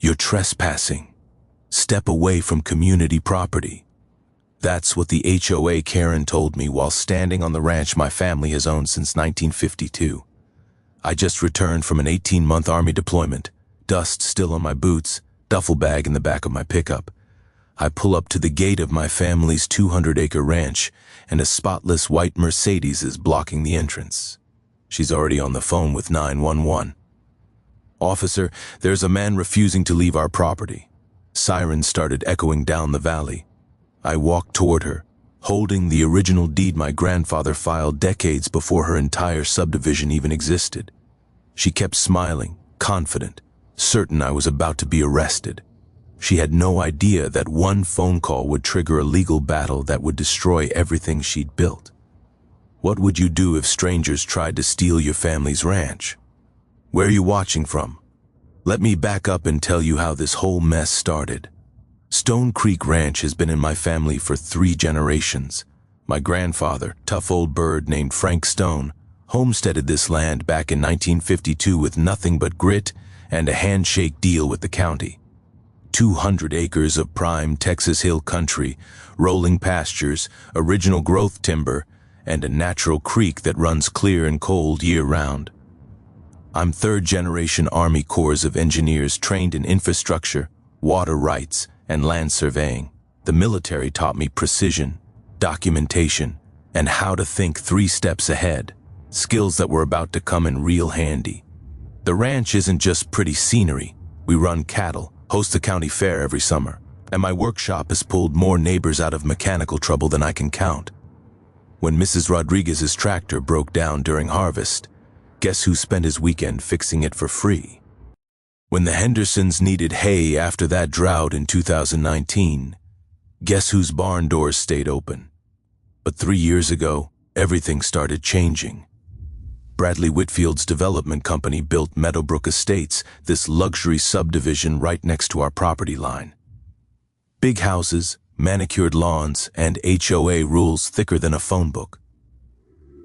You're trespassing. Step away from community property. That's what the HOA Karen told me while standing on the ranch my family has owned since 1952. I just returned from an 18-month Army deployment, dust still on my boots, duffel bag in the back of my pickup. I pull up to the gate of my family's 200-acre ranch, and a spotless white Mercedes is blocking the entrance. She's already on the phone with 911. "Officer, there's a man refusing to leave our property." Sirens started echoing down the valley. I walked toward her, holding the original deed my grandfather filed decades before her entire subdivision even existed. She kept smiling, confident, certain I was about to be arrested. She had no idea that one phone call would trigger a legal battle that would destroy everything she'd built. "What would you do if strangers tried to steal your family's ranch? Where are you watching from? Let me back up and tell you how this whole mess started. Stone Creek Ranch has been in my family for 3 generations. My grandfather, tough old bird named Frank Stone, homesteaded this land back in 1952 with nothing but grit and a handshake deal with the county. 200 acres of prime Texas Hill country, rolling pastures, original growth timber, and a natural creek that runs clear and cold year-round. I'm 3rd-generation Army Corps of Engineers trained in infrastructure, water rights, and land surveying. The military taught me precision, documentation, and how to think 3 steps ahead, skills that were about to come in real handy. The ranch isn't just pretty scenery. We run cattle, host the county fair every summer, and my workshop has pulled more neighbors out of mechanical trouble than I can count. When Mrs. Rodriguez's tractor broke down during harvest, guess who spent his weekend fixing it for free? When the Hendersons needed hay after that drought in 2019, guess whose barn doors stayed open? But 3 years ago, everything started changing. Bradley Whitfield's development company built Meadowbrook Estates, this luxury subdivision right next to our property line. Big houses, manicured lawns, and HOA rules thicker than a phone book.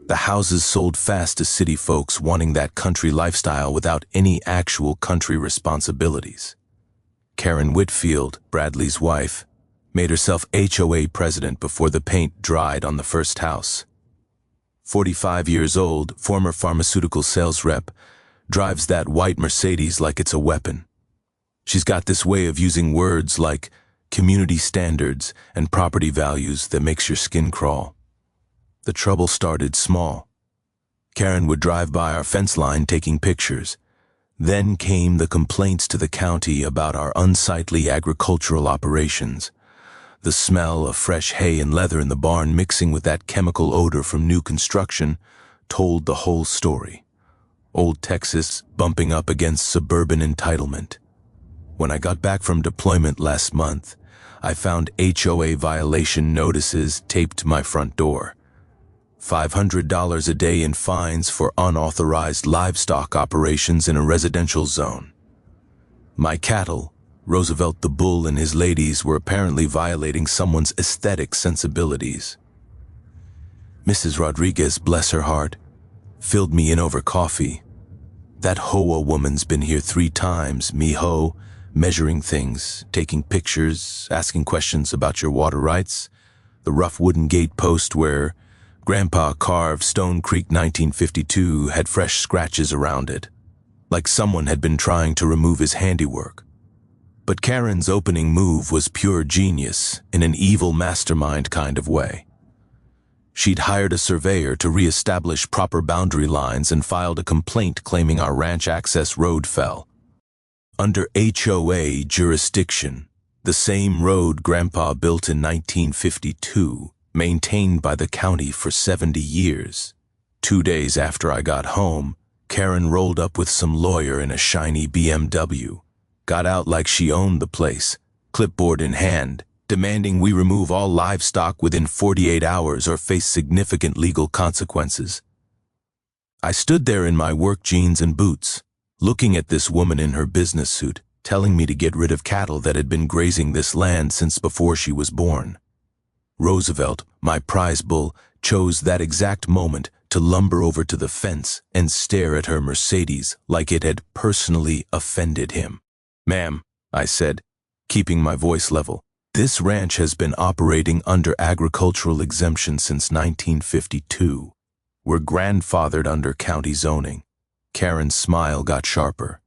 The houses sold fast to city folks wanting that country lifestyle without any actual country responsibilities. Karen Whitfield, Bradley's wife, made herself HOA president before the paint dried on the first house. 45 years old, former pharmaceutical sales rep, drives that white Mercedes like it's a weapon. She's got this way of using words like community standards and property values that makes your skin crawl. The trouble started small. Karen would drive by our fence line taking pictures. Then came the complaints to the county about our unsightly agricultural operations. The smell of fresh hay and leather in the barn mixing with that chemical odor from new construction told the whole story. Old Texas bumping up against suburban entitlement. When I got back from deployment last month, I found HOA violation notices taped to my front door. $500 a day in fines for unauthorized livestock operations in a residential zone. My cattle, Roosevelt the bull and his ladies, were apparently violating someone's aesthetic sensibilities. Mrs. Rodriguez, bless her heart, filled me in over coffee. "That HOA woman's been here 3 times, mijo, measuring things, taking pictures, asking questions about your water rights, the rough wooden gate post where Grandpa carved Stone Creek 1952 had fresh scratches around it, like someone had been trying to remove his handiwork. But Karen's opening move was pure genius in an evil mastermind kind of way. She'd hired a surveyor to reestablish proper boundary lines and filed a complaint claiming our ranch access road fell. Under HOA jurisdiction, the same road Grandpa built in 1952, maintained by the county for 70 years. 2 days after I got home, Karen rolled up with some lawyer in a shiny BMW, got out like she owned the place, clipboard in hand, demanding we remove all livestock within 48 hours or face significant legal consequences. I stood there in my work jeans and boots, looking at this woman in her business suit, telling me to get rid of cattle that had been grazing this land since before she was born. Roosevelt, my prize bull, chose that exact moment to lumber over to the fence and stare at her Mercedes like it had personally offended him. "Ma'am, I said, keeping my voice level. This ranch has been operating under agricultural exemption since 1952. We're grandfathered under county zoning. Karen's smile got sharper.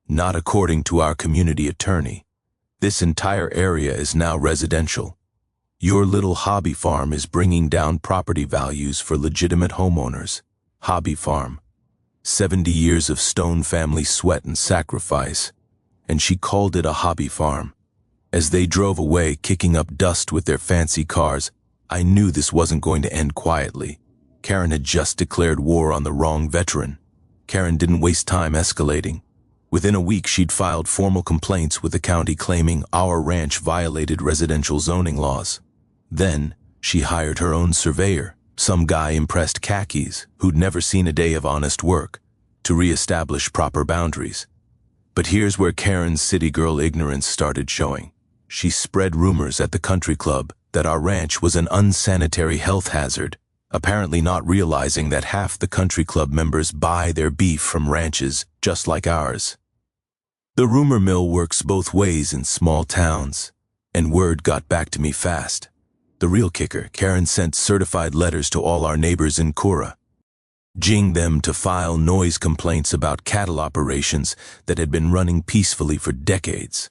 Not according to our community attorney. This entire area is now residential. Your little hobby farm is bringing down property values for legitimate homeowners. Hobby farm. 70 years of Stone family sweat and sacrifice. And she called it a hobby farm. As they drove away, kicking up dust with their fancy cars, I knew this wasn't going to end quietly. Karen had just declared war on the wrong veteran. Karen didn't waste time escalating. Within a week, she'd filed formal complaints with the county claiming our ranch violated residential zoning laws. Then, she hired her own surveyor, some guy in pressed khakis who'd never seen a day of honest work, to reestablish proper boundaries. But here's where Karen's city girl ignorance started showing. She spread rumors at the country club that our ranch was an unsanitary health hazard, apparently not realizing that half the country club members buy their beef from ranches just like ours. The rumor mill works both ways in small towns, and word got back to me fast. The real kicker, Karen sent certified letters to all our neighbors in Cura, urging them to file noise complaints about cattle operations that had been running peacefully for decades.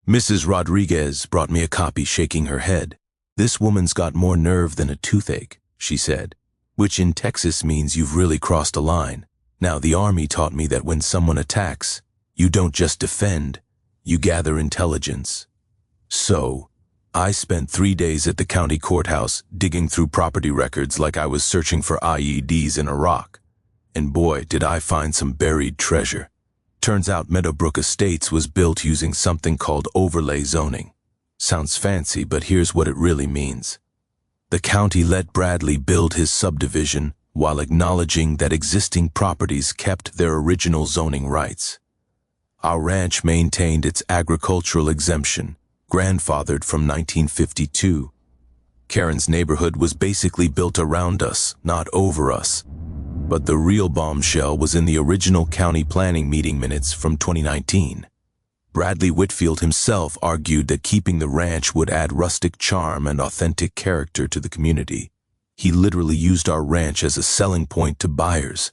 Mrs. Rodriguez brought me a copy, shaking her head. This woman's got more nerve than a toothache, she said, which in Texas means you've really crossed a line. Now, the Army taught me that when someone attacks, you don't just defend, you gather intelligence. So, I spent 3 days at the county courthouse digging through property records like I was searching for IEDs in Iraq. And boy, did I find some buried treasure. Turns out Meadowbrook Estates was built using something called overlay zoning. Sounds fancy, but here's what it really means. The county let Bradley build his subdivision while acknowledging that existing properties kept their original zoning rights. Our ranch maintained its agricultural exemption, grandfathered from 1952. Karen's neighborhood was basically built around us, not over us. But the real bombshell was in the original county planning meeting minutes from 2019. Bradley Whitfield himself argued that keeping the ranch would add rustic charm and authentic character to the community. He literally used our ranch as a selling point to buyers,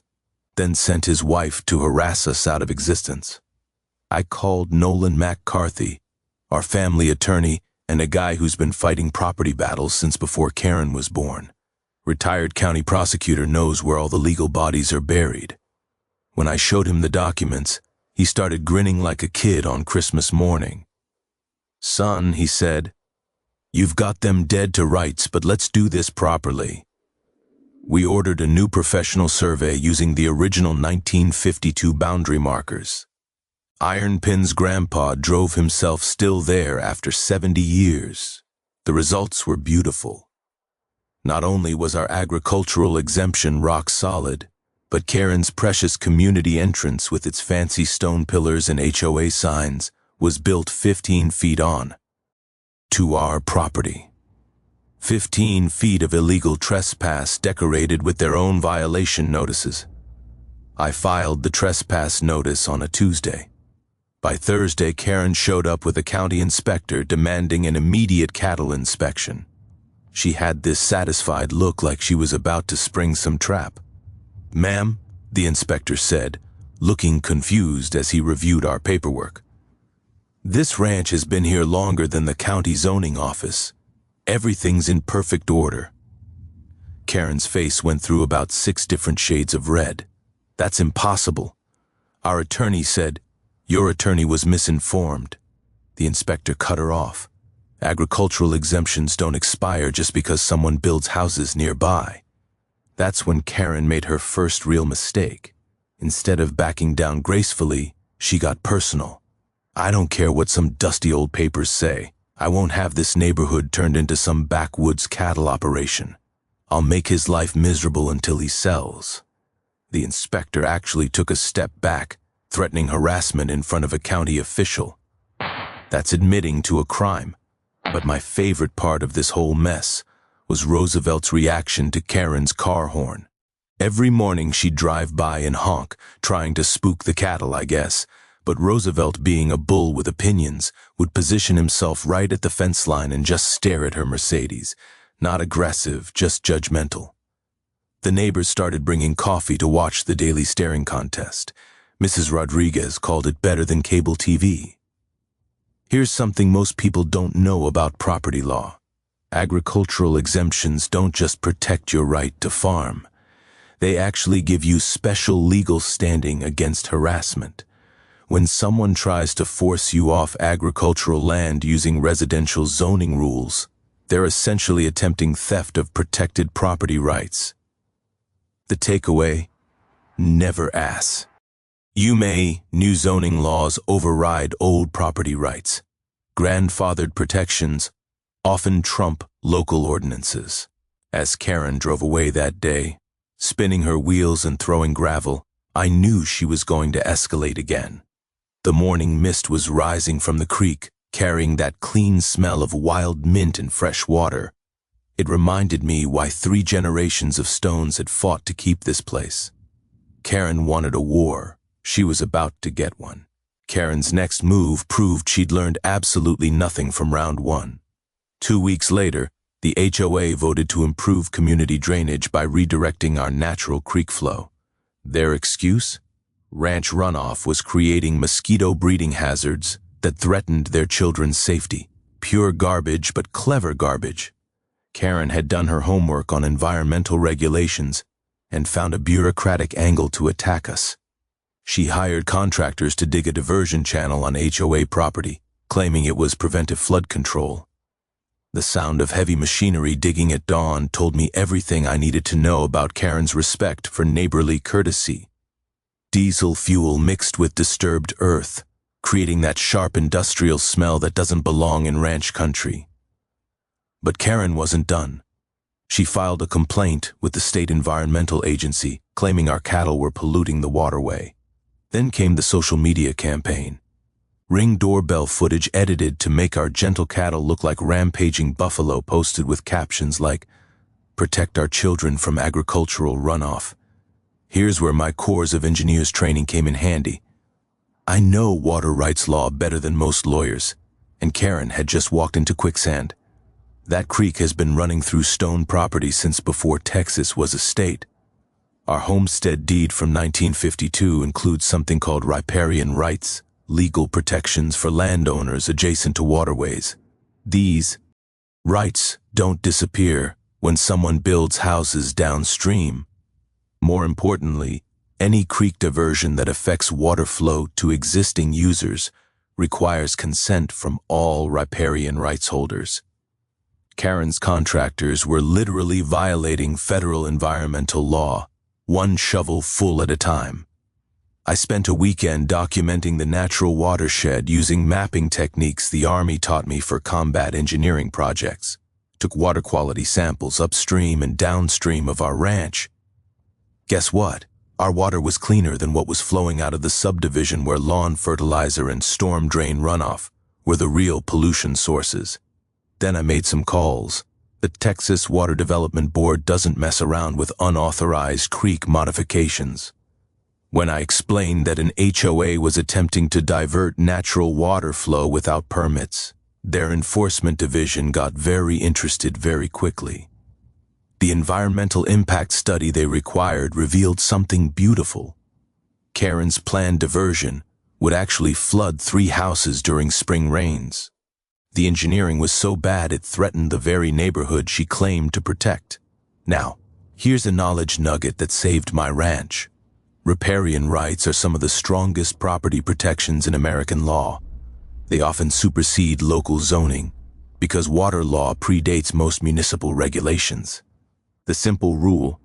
then sent his wife to harass us out of existence. I called Nolan McCarthy, our family attorney, and a guy who's been fighting property battles since before Karen was born. Retired county prosecutor knows where all the legal bodies are buried. When I showed him the documents, he started grinning like a kid on Christmas morning. "Son," he said, "you've got them dead to rights, but let's do this properly." We ordered a new professional survey using the original 1952 boundary markers. Iron Pin's grandpa drove himself still there after 70 years. The results were beautiful. Not only was our agricultural exemption rock solid, but Karen's precious community entrance with its fancy stone pillars and HOA signs was built 15 feet on to our property. 15 feet of illegal trespass decorated with their own violation notices. I filed the trespass notice on a Tuesday. By Thursday, Karen showed up with a county inspector demanding an immediate cattle inspection. She had this satisfied look like she was about to spring some trap. "Ma'am," the inspector said, looking confused as he reviewed our paperwork. "This ranch has been here longer than the county zoning office. Everything's in perfect order." Karen's face went through about 6 different shades of red. "That's impossible." Our attorney said, "Your attorney was misinformed." The inspector cut her off. "Agricultural exemptions don't expire just because someone builds houses nearby." That's when Karen made her first real mistake. Instead of backing down gracefully, she got personal. "I don't care what some dusty old papers say. I won't have this neighborhood turned into some backwoods cattle operation. I'll make his life miserable until he sells." The inspector actually took a step back, threatening harassment in front of a county official. That's admitting to a crime. But my favorite part of this whole mess was Roosevelt's reaction to Karen's car horn. Every morning she'd drive by and honk, trying to spook the cattle, I guess, But Roosevelt, being a bull with opinions, would position himself right at the fence line and just stare at her Mercedes. Not aggressive, just judgmental. The neighbors started bringing coffee to watch the daily staring contest. Mrs. Rodriguez called it better than cable TV. Here's something most people don't know about property law. Agricultural exemptions don't just protect your right to farm. They actually give you special legal standing against harassment. When someone tries to force you off agricultural land using residential zoning rules, they're essentially attempting theft of protected property rights. The takeaway: never ask. New zoning laws override old property rights. Grandfathered protections often trump local ordinances. As Karen drove away that day, spinning her wheels and throwing gravel, I knew she was going to escalate again. The morning mist was rising from the creek, carrying that clean smell of wild mint and fresh water. It reminded me why 3 generations of Stones had fought to keep this place. Karen wanted a war. She was about to get one. Karen's next move proved she'd learned absolutely nothing from round 1. 2 weeks later, the HOA voted to improve community drainage by redirecting our natural creek flow. Their excuse? Ranch runoff was creating mosquito breeding hazards that threatened their children's safety. Pure garbage, but clever garbage. Karen had done her homework on environmental regulations and found a bureaucratic angle to attack us. She hired contractors to dig a diversion channel on HOA property, claiming it was preventive flood control. The sound of heavy machinery digging at dawn told me everything I needed to know about Karen's respect for neighborly courtesy. Diesel fuel mixed with disturbed earth, creating that sharp industrial smell that doesn't belong in ranch country. But Karen wasn't done. She filed a complaint with the state environmental agency, claiming our cattle were polluting the waterway. Then came the social media campaign. Ring doorbell footage edited to make our gentle cattle look like rampaging buffalo, posted with captions like, "Protect our children from agricultural runoff." Here's where my Corps of Engineers training came in handy. I know water rights law better than most lawyers, and Karen had just walked into quicksand. That creek has been running through Stone property since before Texas was a state. Our homestead deed from 1952 includes something called riparian rights, legal protections for landowners adjacent to waterways. These rights don't disappear when someone builds houses downstream. More importantly, any creek diversion that affects water flow to existing users requires consent from all riparian rights holders. Karen's contractors were literally violating federal environmental law, one shovel full at a time. I spent a weekend documenting the natural watershed using mapping techniques the Army taught me for combat engineering projects. Took water quality samples upstream and downstream of our ranch. Guess what? Our water was cleaner than what was flowing out of the subdivision where lawn fertilizer and storm drain runoff were the real pollution sources. Then I made some calls. The Texas Water Development Board doesn't mess around with unauthorized creek modifications. When I explained that an HOA was attempting to divert natural water flow without permits, their enforcement division got very interested very quickly. The environmental impact study they required revealed something beautiful. Karen's planned diversion would actually flood 3 houses during spring rains. The engineering was so bad it threatened the very neighborhood she claimed to protect. Now, here's a knowledge nugget that saved my ranch. Riparian rights are some of the strongest property protections in American law. They often supersede local zoning because water law predates most municipal regulations. The simple rule: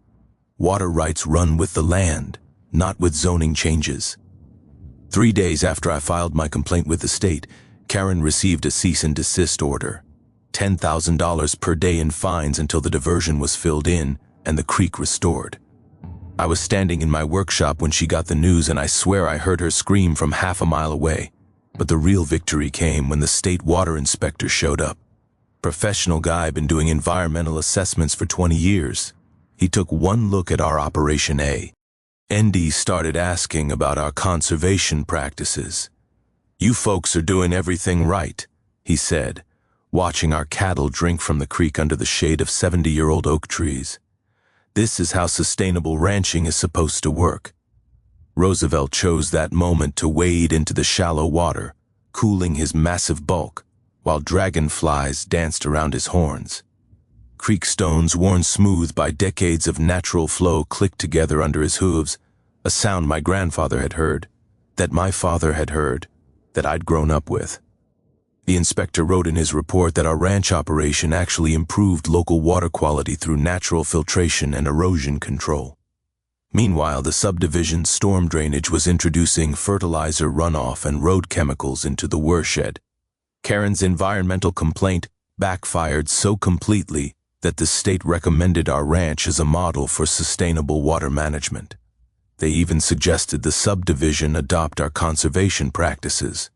water rights run with the land, not with zoning changes. 3 days after I filed my complaint with the state, Karen received a cease and desist order. $10,000 per day in fines until the diversion was filled in and the creek restored. I was standing in my workshop when she got the news, and I swear I heard her scream from half a mile away. But the real victory came when the state water inspector showed up. Professional guy, been doing environmental assessments for 20 years. He took one look at our Operation A. Andy started asking about our conservation practices. "You folks are doing everything right," he said, watching our cattle drink from the creek under the shade of 70-year-old oak trees. "This is how sustainable ranching is supposed to work." Roosevelt chose that moment to wade into the shallow water, cooling his massive bulk, while dragonflies danced around his horns. Creek stones worn smooth by decades of natural flow clicked together under his hooves, a sound my grandfather had heard, that my father had heard, that I'd grown up with. The inspector wrote in his report that our ranch operation actually improved local water quality through natural filtration and erosion control. Meanwhile, the subdivision's storm drainage was introducing fertilizer runoff and road chemicals into the watershed. Karen's environmental complaint backfired so completely that the state recommended our ranch as a model for sustainable water management. They even suggested the subdivision adopt our conservation practices.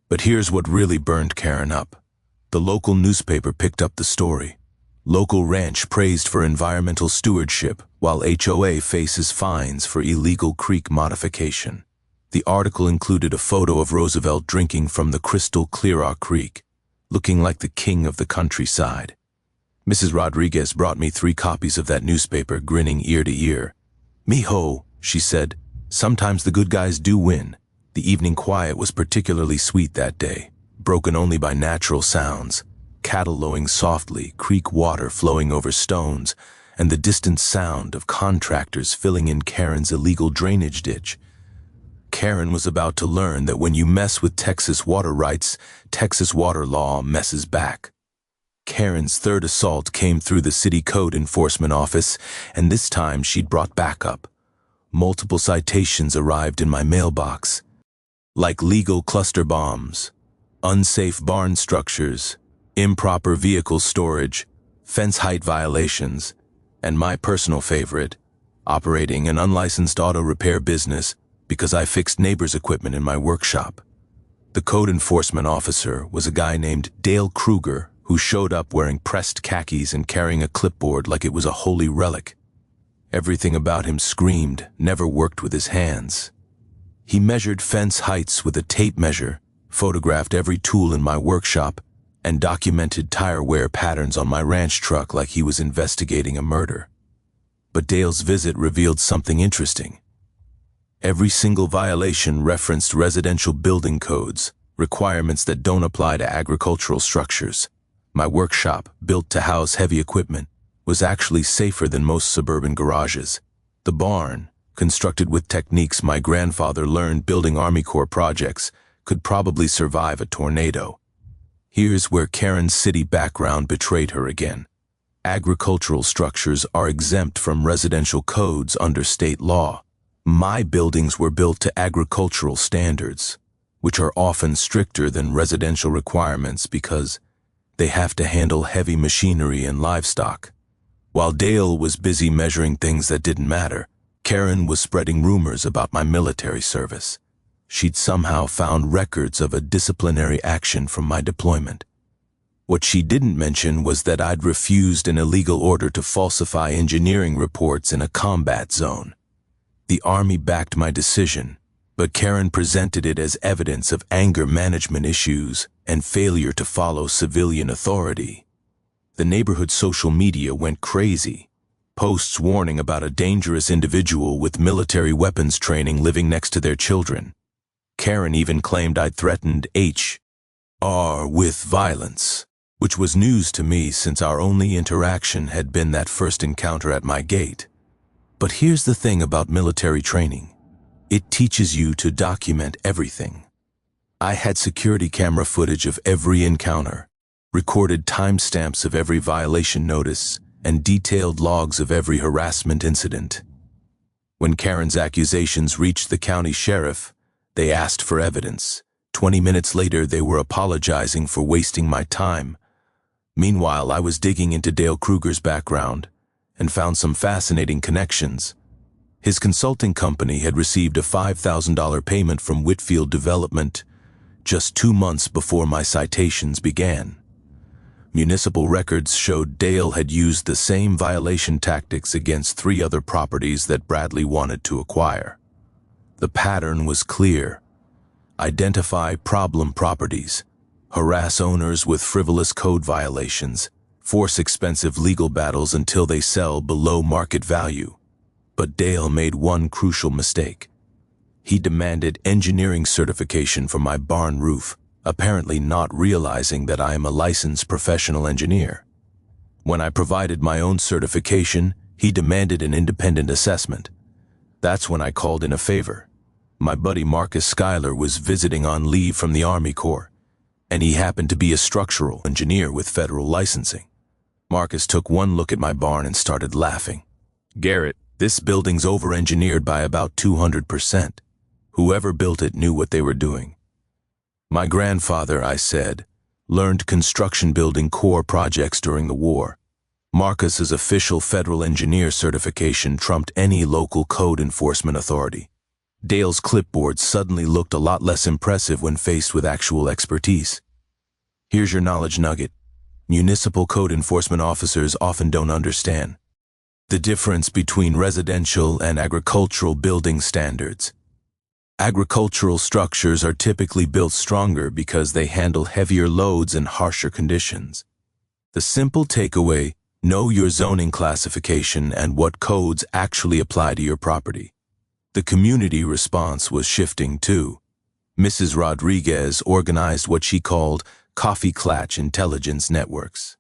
But here's what really burned Karen up. The local newspaper picked up the story. Local ranch praised for environmental stewardship, while HOA faces fines for illegal creek modification. The article included a photo of Roosevelt drinking from the crystal clear creek, looking like the king of the countryside. Mrs. Rodriguez brought me 3 copies of that newspaper, grinning ear to ear. "Mijo," she said, "sometimes the good guys do win." The evening quiet was particularly sweet that day, broken only by natural sounds, cattle lowing softly, creek water flowing over stones, and the distant sound of contractors filling in Karen's illegal drainage ditch. Karen was about to learn that when you mess with Texas water rights, Texas water law messes back. Karen's third assault came through the city code enforcement office, and this time she'd brought backup. Multiple citations arrived in my mailbox, like legal cluster bombs, unsafe barn structures, improper vehicle storage, fence height violations, and my personal favorite, operating an unlicensed auto repair business because I fixed neighbors' equipment in my workshop. The code enforcement officer was a guy named Dale Kruger, who showed up wearing pressed khakis and carrying a clipboard like it was a holy relic. Everything about him screamed, never worked with his hands. He measured fence heights with a tape measure, photographed every tool in my workshop, and documented tire wear patterns on my ranch truck like he was investigating a murder. But Dale's visit revealed something interesting. Every single violation referenced residential building codes, requirements that don't apply to agricultural structures. My workshop, built to house heavy equipment, was actually safer than most suburban garages. The barn, constructed with techniques my grandfather learned building Army Corps projects, could probably survive a tornado. Here's where Karen's city background betrayed her again. Agricultural structures are exempt from residential codes under state law. My buildings were built to agricultural standards, which are often stricter than residential requirements because they have to handle heavy machinery and livestock. While Dale was busy measuring things that didn't matter, Karen was spreading rumors about my military service. She'd somehow found records of a disciplinary action from my deployment. What she didn't mention was that I'd refused an illegal order to falsify engineering reports in a combat zone. The Army backed my decision, but Karen presented it as evidence of anger management issues and failure to follow civilian authority. The neighborhood social media went crazy. Posts warning about a dangerous individual with military weapons training living next to their children. Karen even claimed I'd threatened HR with violence, which was news to me since our only interaction had been that first encounter at my gate. But here's the thing about military training. It teaches you to document everything. I had security camera footage of every encounter, recorded timestamps of every violation notice, and detailed logs of every harassment incident. When Karen's accusations reached the county sheriff, they asked for evidence. 20 minutes later, they were apologizing for wasting my time. Meanwhile, I was digging into Dale Kruger's background and found some fascinating connections. His consulting company had received a $5,000 payment from Whitfield Development just 2 months before my citations began. Municipal records showed Dale had used the same violation tactics against 3 other properties that Bradley wanted to acquire. The pattern was clear. Identify problem properties, harass owners with frivolous code violations, force expensive legal battles until they sell below market value. But Dale made one crucial mistake. He demanded engineering certification for my barn roof, apparently not realizing that I am a licensed professional engineer. When I provided my own certification, he demanded an independent assessment. That's when I called in a favor. My buddy Marcus Schuyler was visiting on leave from the Army Corps, and he happened to be a structural engineer with federal licensing. Marcus took one look at my barn and started laughing. "Garrett, this building's over-engineered by about 200%. Whoever built it knew what they were doing." "My grandfather," I said, "learned construction building core projects during the war. Marcus's official federal engineer certification trumped any local code enforcement authority." Dale's clipboard suddenly looked a lot less impressive when faced with actual expertise. "Here's your knowledge nugget. Municipal code enforcement officers often don't understand the difference between residential and agricultural building standards. Agricultural structures are typically built stronger because they handle heavier loads and harsher conditions. The simple takeaway: know your zoning classification and what codes actually apply to your property." The community response was shifting too. Mrs. Rodriguez organized what she called coffee clatch intelligence networks.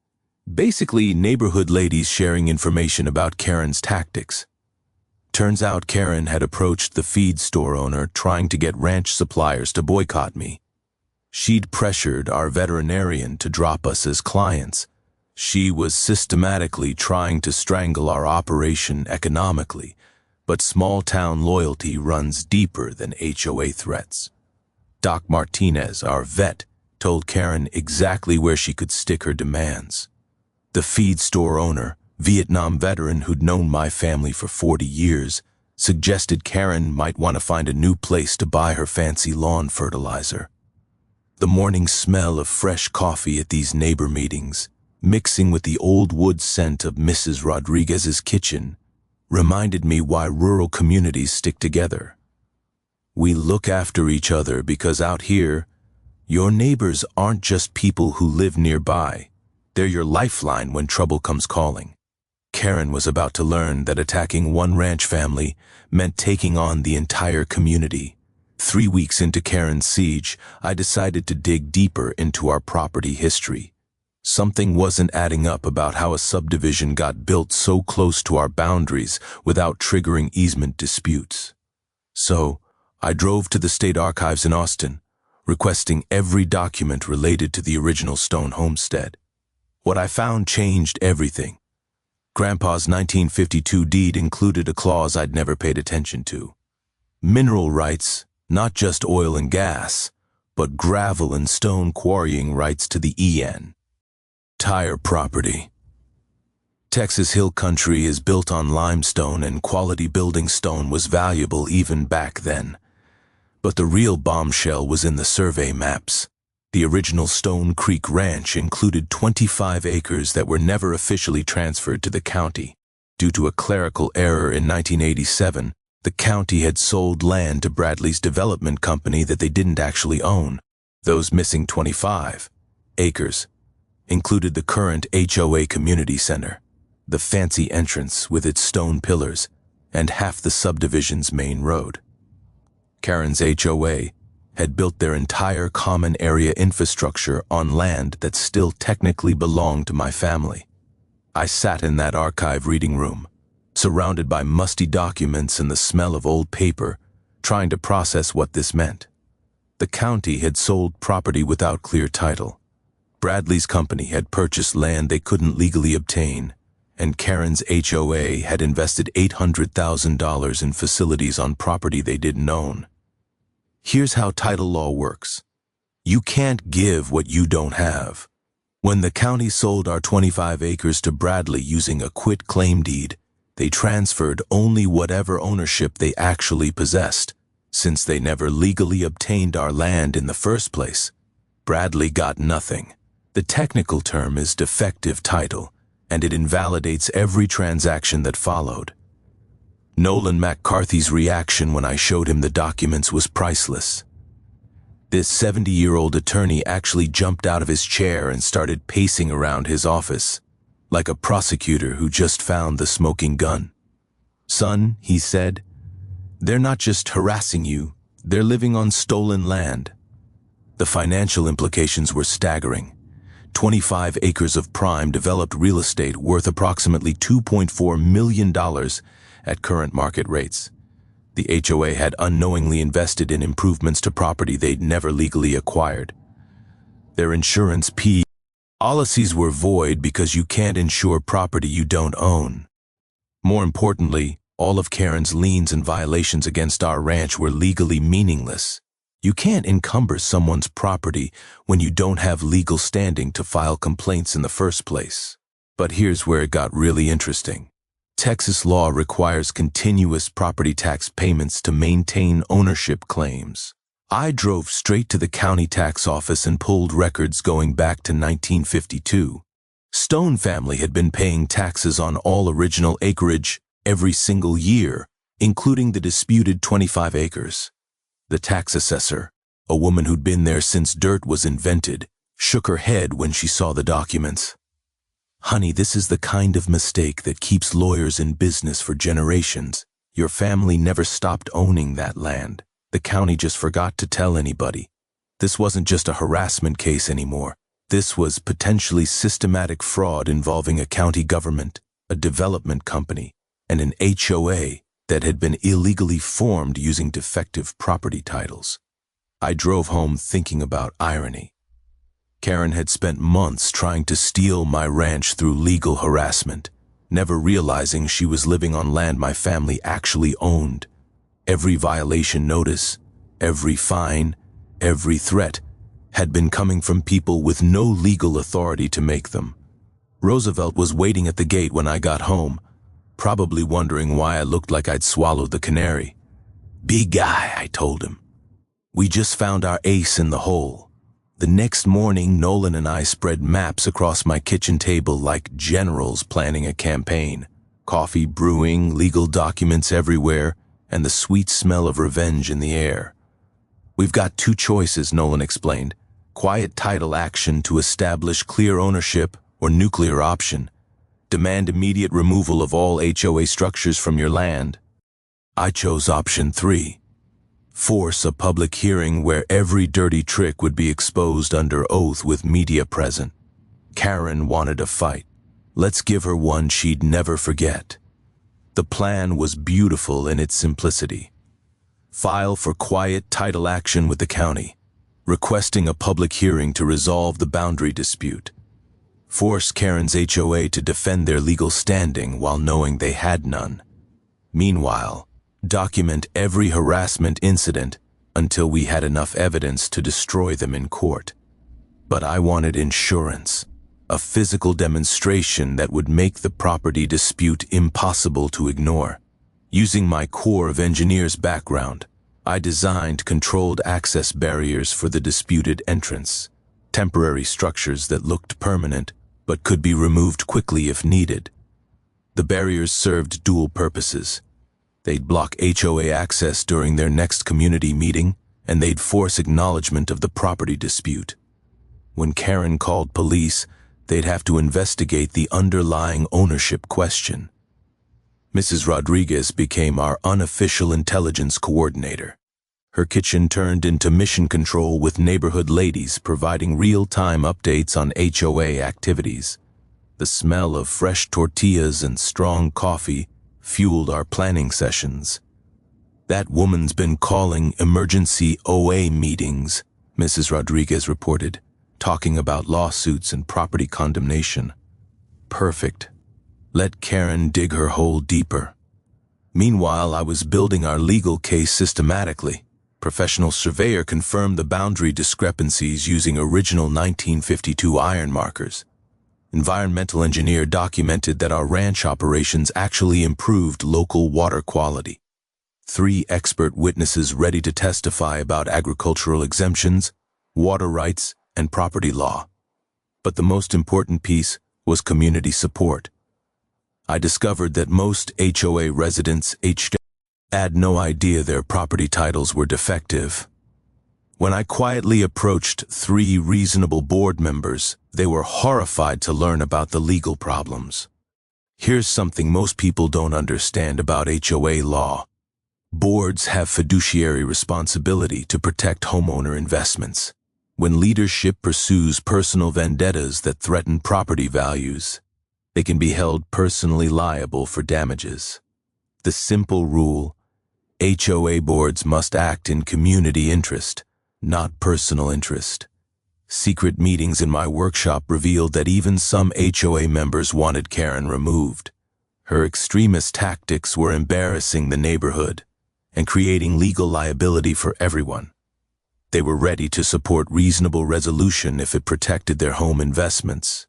Basically, neighborhood ladies sharing information about Karen's tactics. Turns out Karen had approached the feed store owner trying to get ranch suppliers to boycott me. She'd pressured our veterinarian to drop us as clients. She was systematically trying to strangle our operation economically, but small-town loyalty runs deeper than HOA threats. Doc Martinez, our vet, told Karen exactly where she could stick her demands. The feed store owner, Vietnam veteran who'd known my family for 40 years, suggested Karen might want to find a new place to buy her fancy lawn fertilizer. The morning smell of fresh coffee at these neighbor meetings, mixing with the old wood scent of Mrs. Rodriguez's kitchen, reminded me why rural communities stick together. We look after each other because out here, your neighbors aren't just people who live nearby. They're your lifeline when trouble comes calling. Karen was about to learn that attacking one ranch family meant taking on the entire community. 3 weeks into Karen's siege, I decided to dig deeper into our property history. Something wasn't adding up about how a subdivision got built so close to our boundaries without triggering easement disputes. So, I drove to the state archives in Austin, requesting every document related to the original stone homestead. What I found changed everything. Grandpa's 1952 deed included a clause I'd never paid attention to. Mineral rights, not just oil and gas, but gravel and stone quarrying rights to the EN. Tire property. Texas Hill Country is built on limestone, and quality building stone was valuable even back then. But the real bombshell was in the survey maps. The original Stone Creek Ranch included 25 acres that were never officially transferred to the county. Due to a clerical error in 1987, the county had sold land to Bradley's development company that they didn't actually own. Those missing 25 acres included the current HOA Community Center, the fancy entrance with its stone pillars, and half the subdivision's main road. Karen's HOA had built their entire common area infrastructure on land that still technically belonged to my family. I sat in that archive reading room, surrounded by musty documents and the smell of old paper, trying to process what this meant. The county had sold property without clear title. Bradley's company had purchased land they couldn't legally obtain, and Karen's HOA had invested $800,000 in facilities on property they didn't own. Here's how title law works. You can't give what you don't have. When the county sold our 25 acres to Bradley using a quit-claim deed, they transferred only whatever ownership they actually possessed. Since they never legally obtained our land in the first place, Bradley got nothing. The technical term is defective title, and it invalidates every transaction that followed. Nolan McCarthy's reaction when I showed him the documents was priceless. This 70-year-old attorney actually jumped out of his chair and started pacing around his office, like a prosecutor who just found the smoking gun. "Son," he said, "they're not just harassing you, they're living on stolen land." The financial implications were staggering. 25 acres of prime developed real estate worth approximately $2.4 million at current market rates. The HOA had unknowingly invested in improvements to property they'd never legally acquired. Their insurance policies were void because you can't insure property you don't own. More importantly, all of Karen's liens and violations against our ranch were legally meaningless. You can't encumber someone's property when you don't have legal standing to file complaints in the first place. But here's where it got really interesting. Texas law requires continuous property tax payments to maintain ownership claims. I drove straight to the county tax office and pulled records going back to 1952. Stone family had been paying taxes on all original acreage every single year, including the disputed 25 acres. The tax assessor, a woman who'd been there since dirt was invented, shook her head when she saw the documents. "Honey, this is the kind of mistake that keeps lawyers in business for generations. Your family never stopped owning that land. The county just forgot to tell anybody. This wasn't just a harassment case anymore. This was potentially systematic fraud involving a county government, a development company, and an HOA that had been illegally formed using defective property titles." I drove home thinking about irony. Karen had spent months trying to steal my ranch through legal harassment, never realizing she was living on land my family actually owned. Every violation notice, every fine, every threat had been coming from people with no legal authority to make them. Roosevelt was waiting at the gate when I got home, probably wondering why I looked like I'd swallowed the canary. "Big guy," I told him. "We just found our ace in the hole." The next morning, Nolan and I spread maps across my kitchen table like generals planning a campaign. Coffee brewing, legal documents everywhere, and the sweet smell of revenge in the air. "We've got two choices," Nolan explained. "Quiet title action to establish clear ownership, or nuclear option. Demand immediate removal of all HOA structures from your land." I chose option 3. Force a public hearing where every dirty trick would be exposed under oath with media present. Karen wanted a fight. Let's give her one she'd never forget. The plan was beautiful in its simplicity. File for quiet title action with the county, requesting a public hearing to resolve the boundary dispute. Force Karen's HOA to defend their legal standing while knowing they had none. Meanwhile, document every harassment incident until we had enough evidence to destroy them in court. But I wanted insurance, a physical demonstration that would make the property dispute impossible to ignore. Using my Corps of Engineers background, I designed controlled access barriers for the disputed entrance, temporary structures that looked permanent but could be removed quickly if needed. The barriers served dual purposes. They'd block HOA access during their next community meeting, and they'd force acknowledgement of the property dispute. When Karen called police, they'd have to investigate the underlying ownership question. Mrs. Rodriguez became our unofficial intelligence coordinator. Her kitchen turned into mission control with neighborhood ladies providing real-time updates on HOA activities. The smell of fresh tortillas and strong coffee fueled our planning sessions. "That woman's been calling emergency OA meetings," Mrs. Rodriguez reported, talking about lawsuits and property condemnation. Perfect. Let Karen dig her hole deeper. Meanwhile, I was building our legal case systematically. Professional surveyor confirmed the boundary discrepancies using original 1952 iron markers. Environmental engineer documented that our ranch operations actually improved local water quality. 3 expert witnesses ready to testify about agricultural exemptions, water rights, and property law. But the most important piece was community support. I discovered that most HOA residents had no idea their property titles were defective. When I quietly approached 3 reasonable board members, they were horrified to learn about the legal problems. Here's something most people don't understand about HOA law. Boards have fiduciary responsibility to protect homeowner investments. When leadership pursues personal vendettas that threaten property values, they can be held personally liable for damages. The simple rule: HOA boards must act in community interest, not personal interest. Secret meetings in my workshop revealed that even some HOA members wanted Karen removed. Her extremist tactics were embarrassing the neighborhood and creating legal liability for everyone. They were ready to support reasonable resolution if it protected their home investments.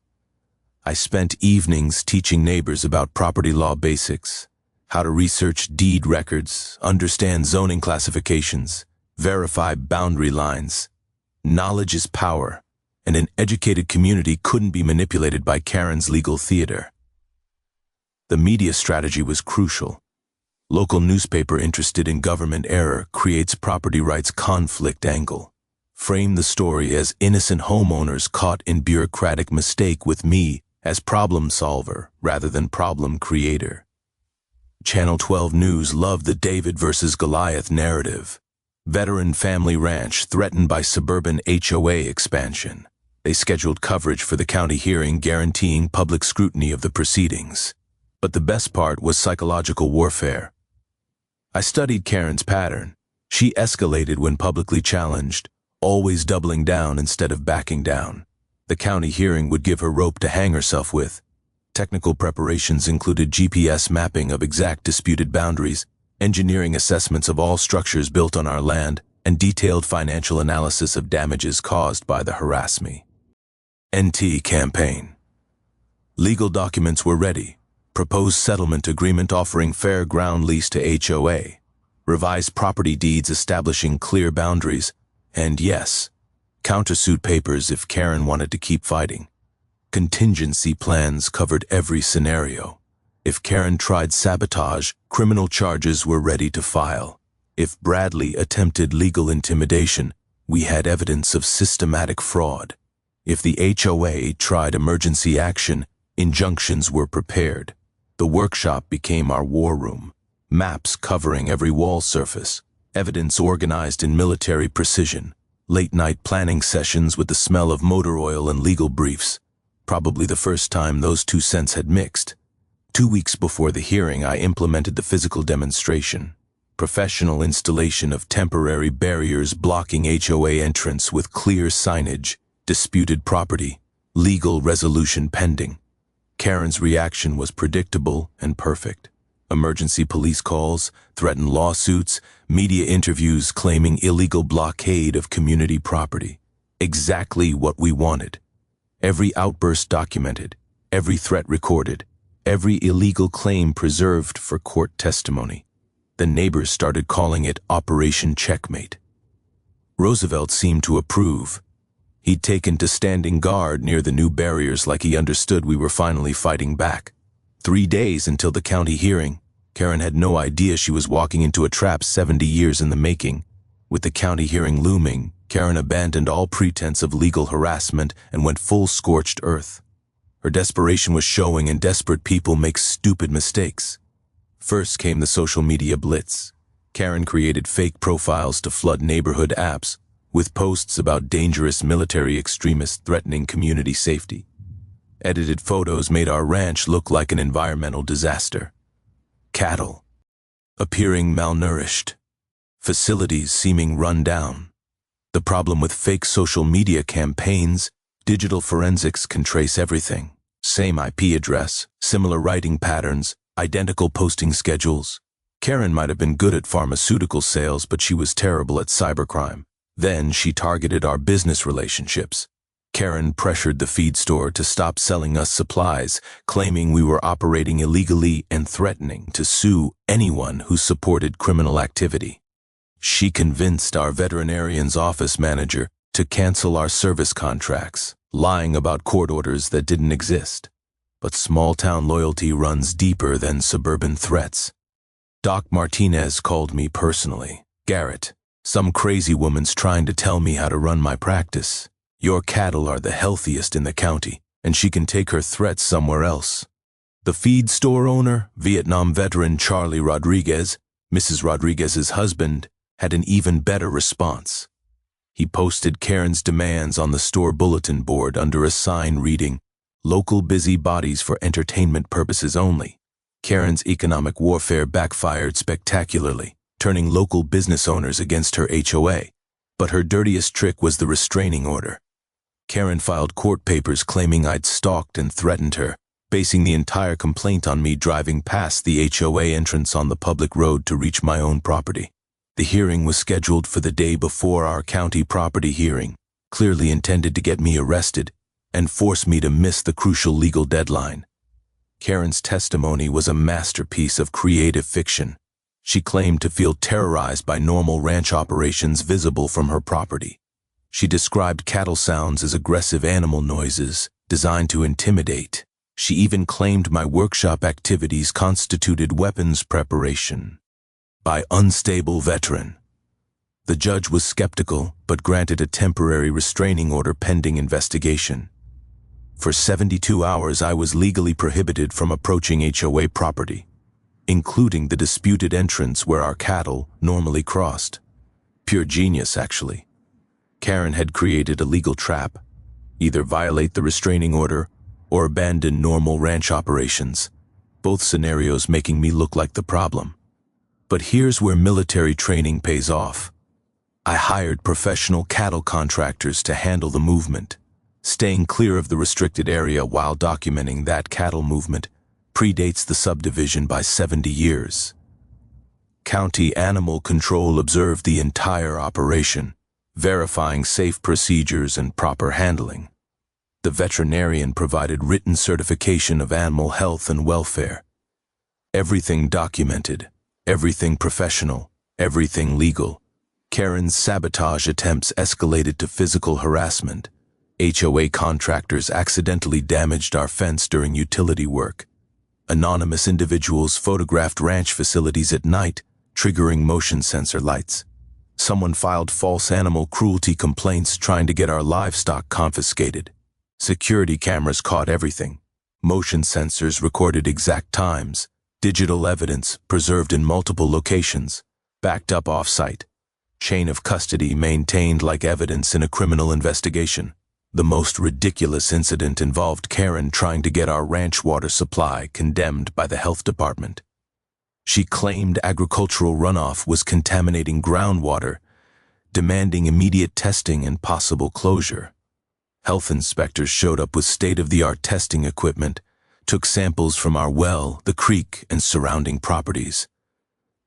I spent evenings teaching neighbors about property law basics, how to research deed records, understand zoning classifications, verify boundary lines. Knowledge is power, and an educated community couldn't be manipulated by Karen's legal theater. The media strategy was crucial. Local newspaper interested in government error creates property rights conflict angle. Frame the story as innocent homeowners caught in bureaucratic mistake with me as problem solver rather than problem creator. Channel 12 News loved the David versus Goliath narrative. Veteran family ranch threatened by suburban HOA expansion. They scheduled coverage for the county hearing, guaranteeing public scrutiny of the proceedings. But the best part was psychological warfare. I studied Karen's pattern. She escalated when publicly challenged, always doubling down instead of backing down. The county hearing would give her rope to hang herself with. Technical preparations included GPS mapping of exact disputed boundaries, engineering assessments of all structures built on our land, and detailed financial analysis of damages caused by the harass me. NT campaign. Legal documents were ready. Proposed settlement agreement offering fair ground lease to HOA, revised property deeds establishing clear boundaries, and yes, countersuit papers if Karen wanted to keep fighting. Contingency plans covered every scenario. If Karen tried sabotage, criminal charges were ready to file. If Bradley attempted legal intimidation, we had evidence of systematic fraud. If the HOA tried emergency action, injunctions were prepared. The workshop became our war room. Maps covering every wall surface, evidence organized in military precision, late-night planning sessions with the smell of motor oil and legal briefs. Probably the first time those two scents had mixed. 2 weeks before the hearing, I implemented the physical demonstration. Professional installation of temporary barriers blocking HOA entrance with clear signage, disputed property, legal resolution pending. Karen's reaction was predictable and perfect. Emergency police calls, threatened lawsuits, media interviews claiming illegal blockade of community property. Exactly what we wanted. Every outburst documented, every threat recorded, every illegal claim preserved for court testimony. The neighbors started calling it Operation Checkmate. Roosevelt seemed to approve. He'd taken to standing guard near the new barriers like he understood we were finally fighting back. 3 days until the county hearing, Karen had no idea she was walking into a trap 70 years in the making. With the county hearing looming, Karen abandoned all pretense of legal harassment and went full scorched earth. Her desperation was showing, and desperate people make stupid mistakes. First came the social media blitz. Karen created fake profiles to flood neighborhood apps with posts about dangerous military extremists threatening community safety. Edited photos made our ranch look like an environmental disaster. Cattle appearing malnourished. Facilities seeming run down. The problem with fake social media campaigns, digital forensics can trace everything. Same IP address, similar writing patterns, identical posting schedules. Karen might have been good at pharmaceutical sales, but she was terrible at cybercrime. Then she targeted our business relationships. Karen pressured the feed store to stop selling us supplies, claiming we were operating illegally and threatening to sue anyone who supported criminal activity. She convinced our veterinarian's office manager to cancel our service contracts. lying about court orders that didn't exist. But small-town loyalty runs deeper than suburban threats. Doc Martinez called me personally. "Garrett, some crazy woman's trying to tell me how to run my practice. Your cattle are the healthiest in the county, and she can take her threats somewhere else." The feed store owner, Vietnam veteran Charlie Rodriguez, Mrs. Rodriguez's husband, had an even better response. He posted Karen's demands on the store bulletin board under a sign reading, "Local busybodies for entertainment purposes only." Karen's economic warfare backfired spectacularly, turning local business owners against her HOA. But her dirtiest trick was the restraining order. Karen filed court papers claiming I'd stalked and threatened her, basing the entire complaint on me driving past the HOA entrance on the public road to reach my own property. The hearing was scheduled for the day before our county property hearing, clearly intended to get me arrested and force me to miss the crucial legal deadline. Karen's testimony was a masterpiece of creative fiction. She claimed to feel terrorized by normal ranch operations visible from her property. She described cattle sounds as aggressive animal noises designed to intimidate. She even claimed my workshop activities constituted weapons preparation by unstable veteran. The judge was skeptical, but granted a temporary restraining order pending investigation. For 72 hours, I was legally prohibited from approaching HOA property, including the disputed entrance where our cattle normally crossed. Pure genius, actually. Karen had created a legal trap: either violate the restraining order or abandon normal ranch operations, both scenarios making me look like the problem. But here's where military training pays off. I hired professional cattle contractors to handle the movement, staying clear of the restricted area while documenting that cattle movement predates the subdivision by 70 years. County Animal Control observed the entire operation, verifying safe procedures and proper handling. The veterinarian provided written certification of animal health and welfare. Everything documented, everything professional, everything legal. Karen's sabotage attempts escalated to physical harassment. HOA contractors accidentally damaged our fence during utility work. Anonymous individuals photographed ranch facilities at night, triggering motion sensor lights. Someone filed false animal cruelty complaints trying to get our livestock confiscated. Security cameras caught everything. Motion sensors recorded exact times. Digital evidence preserved in multiple locations, backed up off-site. Chain of custody maintained like evidence in a criminal investigation. The most ridiculous incident involved Karen trying to get our ranch water supply condemned by the health department. She claimed agricultural runoff was contaminating groundwater, demanding immediate testing and possible closure. Health inspectors showed up with state-of-the-art testing equipment, took samples from our well, the creek, and surrounding properties.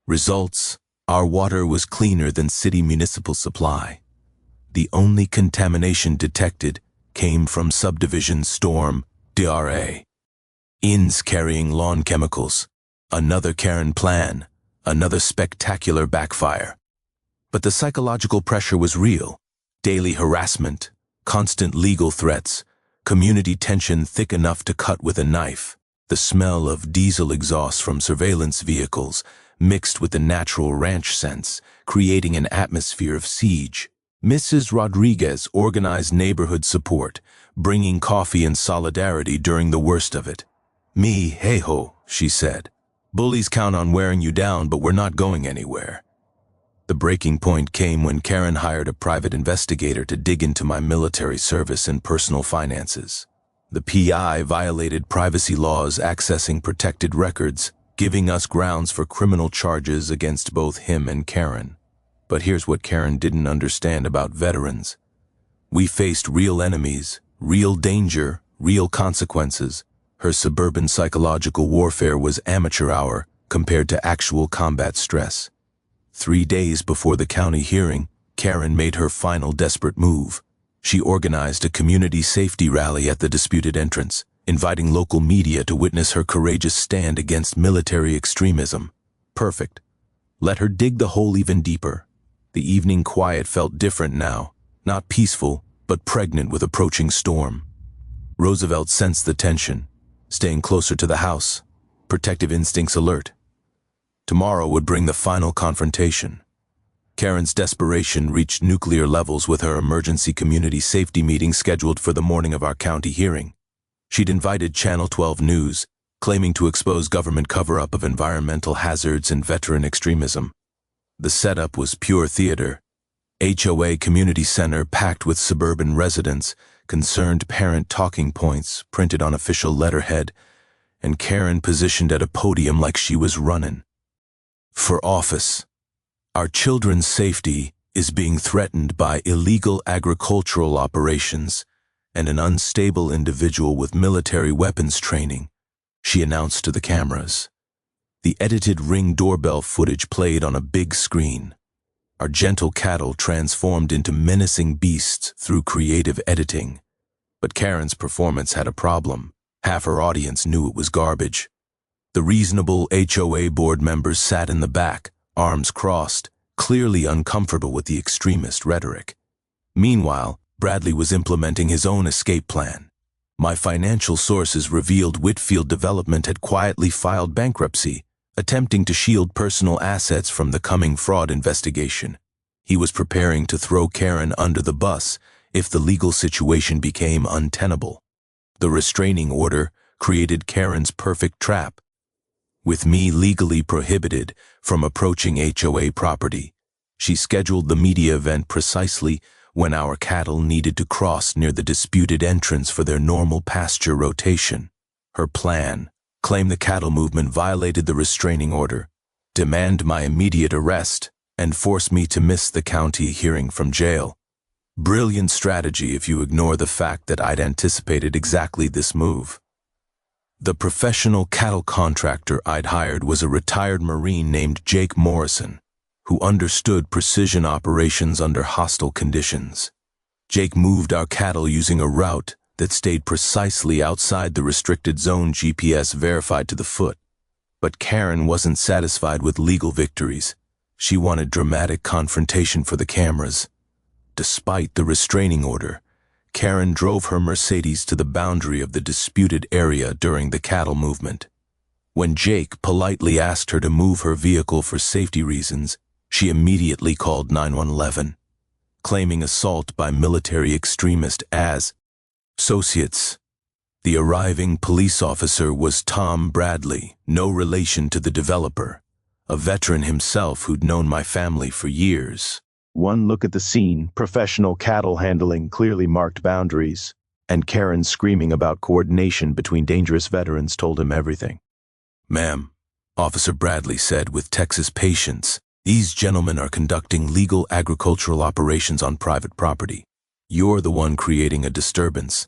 Results: our water was cleaner than city municipal supply. The only contamination detected came from subdivision storm DRA. Inns carrying lawn chemicals. Another Karen plan, another spectacular backfire. But the psychological pressure was real. Daily harassment, constant legal threats, community tension thick enough to cut with a knife. The smell of diesel exhaust from surveillance vehicles mixed with the natural ranch scents, creating an atmosphere of siege. Mrs. Rodriguez organized neighborhood support, bringing coffee and solidarity during the worst of it. "Me, hey-ho," she said. "Bullies count on wearing you down, but we're not going anywhere." The breaking point came when Karen hired a private investigator to dig into my military service and personal finances. The PI violated privacy laws accessing protected records, giving us grounds for criminal charges against both him and Karen. But here's what Karen didn't understand about veterans. We faced real enemies, real danger, real consequences. Her suburban psychological warfare was amateur hour compared to actual combat stress. 3 days before the county hearing, Karen made her final desperate move. She organized a community safety rally at the disputed entrance, inviting local media to witness her courageous stand against military extremism. Perfect. Let her dig the hole even deeper. The evening quiet felt different now, not peaceful, but pregnant with approaching storm. Roosevelt sensed the tension, staying closer to the house, protective instincts alert. Tomorrow would bring the final confrontation. Karen's desperation reached nuclear levels with her emergency community safety meeting scheduled for the morning of our county hearing. She'd invited Channel 12 News, claiming to expose government cover-up of environmental hazards and veteran extremism. The setup was pure theater. HOA Community Center packed with suburban residents, concerned parent talking points printed on official letterhead, and Karen positioned at a podium like she was running for office. Our children's safety is being threatened by illegal agricultural operations and an unstable individual with military weapons training, she announced to the cameras. The edited Ring doorbell footage played on a big screen. Our gentle cattle transformed into menacing beasts through creative editing. But Karen's performance had a problem. Half her audience knew it was garbage. The reasonable HOA board members sat in the back, arms crossed, clearly uncomfortable with the extremist rhetoric. Meanwhile, Bradley was implementing his own escape plan. My financial sources revealed Whitfield Development had quietly filed bankruptcy, attempting to shield personal assets from the coming fraud investigation. He was preparing to throw Karen under the bus if the legal situation became untenable. The restraining order created Karen's perfect trap. With me legally prohibited from approaching HOA property, she scheduled the media event precisely when our cattle needed to cross near the disputed entrance for their normal pasture rotation. Her plan: claim the cattle movement violated the restraining order, demand my immediate arrest, and force me to miss the county hearing from jail. Brilliant strategy if you ignore the fact that I'd anticipated exactly this move. The professional cattle contractor I'd hired was a retired Marine named Jake Morrison, who understood precision operations under hostile conditions. Jake moved our cattle using a route that stayed precisely outside the restricted zone GPS verified to the foot. But Karen wasn't satisfied with legal victories. She wanted dramatic confrontation for the cameras. Despite the restraining order, Karen drove her Mercedes to the boundary of the disputed area during the cattle movement. When Jake politely asked her to move her vehicle for safety reasons, she immediately called 911, claiming assault by military extremists as associates. The arriving police officer was Tom Bradley, no relation to the developer, a veteran himself who'd known my family for years. One look at the scene, professional cattle handling clearly marked boundaries, and Karen screaming about coordination between dangerous veterans told him everything. "Ma'am," Officer Bradley said with Texas patience, "these gentlemen are conducting legal agricultural operations on private property. You're the one creating a disturbance."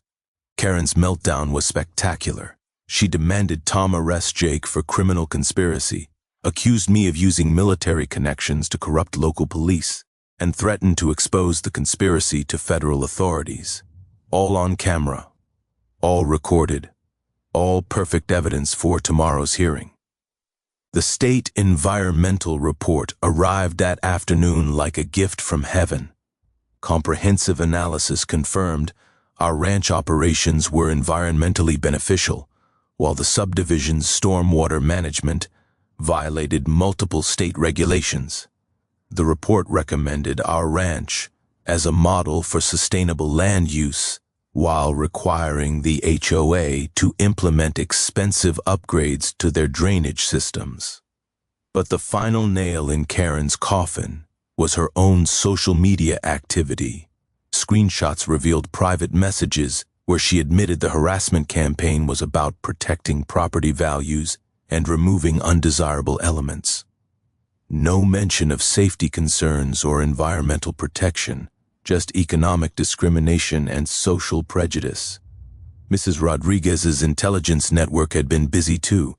Karen's meltdown was spectacular. She demanded Tom arrest Jake for criminal conspiracy, accused me of using military connections to corrupt local police, and threatened to expose the conspiracy to federal authorities. All on camera, all recorded, all perfect evidence for tomorrow's hearing. The state environmental report arrived that afternoon like a gift from heaven. Comprehensive analysis confirmed our ranch operations were environmentally beneficial, while the subdivision's stormwater management violated multiple state regulations. The report recommended our ranch as a model for sustainable land use, while requiring the HOA to implement expensive upgrades to their drainage systems. But the final nail in Karen's coffin was her own social media activity. Screenshots revealed private messages where she admitted the harassment campaign was about protecting property values and removing undesirable elements. No mention of safety concerns or environmental protection, just economic discrimination and social prejudice. Mrs. Rodriguez's intelligence network had been busy too.